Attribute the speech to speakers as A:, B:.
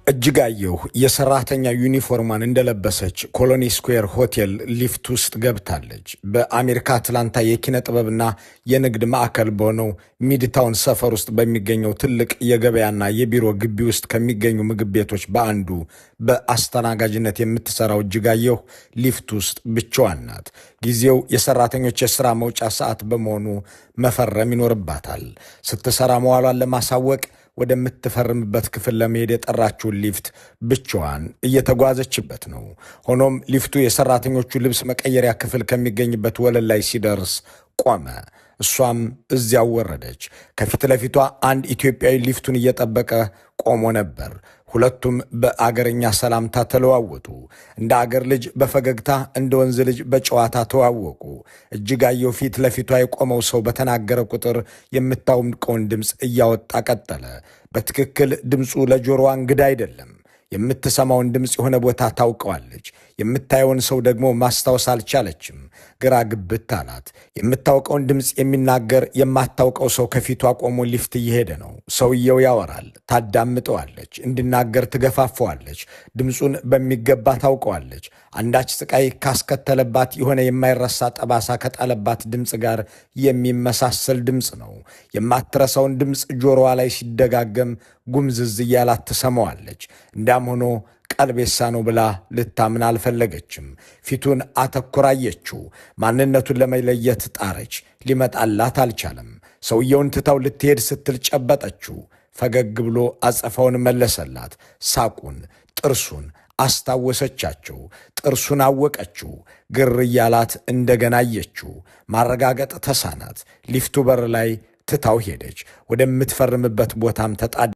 A: እጅጋየሁ የሰራተኛ ዩኒፎርማን እንደለበሰች ኮሎኒ ስኩዌር ሆቴል ሊፍት ውስጥ ገብታለች። በአሜሪካ አትላንታ የኪነ ጥበብና የንግድ ማዕከል በሆነው ሚድታውን ሰፈር ውስጥ በሚገኘው ትልቅ የገበያና የቢሮ ግቢ ውስጥ ከሚገኙ ምግብ ቤቶች በአንዱ በአስተናጋጅነት የምትሰራው እጅጋየሁ ሊፍት ውስጥ ብቻዋን ናት። ጊዜው የሰራተኞች የሥራ መውጫ ሰዓት በመሆኑ መፈረም ይኖርባታል። ስትሰራ መዋሏን ለማሳወቅ ወደምትፈርምበት ክፍል ለመሄድ የጠራችውን ሊፍት ብቻዋን እየተጓዘችበት ነው። ሆኖም ሊፍቱ የሰራተኞቹ ልብስ መቀየሪያ ክፍል ከሚገኝበት ወለል ላይ ሲደርስ ቆመ። እሷም እዚያው ወረደች። ከፊት ለፊቷ አንድ ኢትዮጵያዊ ሊፍቱን እየጠበቀ ቆሞ ነበር። ሁለቱም በአገርኛ ሰላምታ ተለዋወጡ። እንደ አገር ልጅ በፈገግታ እንደ ወንዝ ልጅ በጨዋታ ተዋወቁ። እጅጋየሁ ፊት ለፊቷ የቆመው ሰው በተናገረ ቁጥር የምታውቀውን ድምፅ እያወጣ ቀጠለ። በትክክል ድምፁ ለጆሮዋ እንግዳ አይደለም። የምትሰማውን ድምፅ የሆነ ቦታ ታውቀዋለች። የምታየውን ሰው ደግሞ ማስታወስ አልቻለችም። ግራ ግብት አላት። የምታውቀውን ድምፅ የሚናገር የማታውቀው ሰው ከፊቷ ቆሞ ሊፍት እየሄደ ነው። ሰውየው ያወራል፣ ታዳምጠዋለች፣ እንዲናገር ትገፋፈዋለች። ድምፁን በሚገባ ታውቀዋለች። አንዳች ስቃይ ካስከተለባት የሆነ የማይረሳ ጠባሳ ከጣለባት ድምፅ ጋር የሚመሳሰል ድምፅ ነው። የማትረሳውን ድምፅ ጆሮዋ ላይ ሲደጋገም ጉምዝዝ እያላት ትሰማዋለች። እንዳም ሆኖ ቀልቤሳ ነው ብላ ልታምን አልፈለገችም። ፊቱን አተኩራየችው። ማንነቱን ለመለየት ጣረች። ሊመጣላት አልቻለም። ሰውየውን ትታው ልትሄድ ስትል ጨበጠችው። ፈገግ ብሎ አጸፋውን መለሰላት። ሳቁን፣ ጥርሱን አስታወሰቻቸው። ጥርሱን አወቀችው። ግር እያላት እንደገና አየችው። ማረጋገጥ ተሳናት። ሊፍቱ በር ላይ ትታው ሄደች። ወደምትፈርምበት ቦታም ተጣደ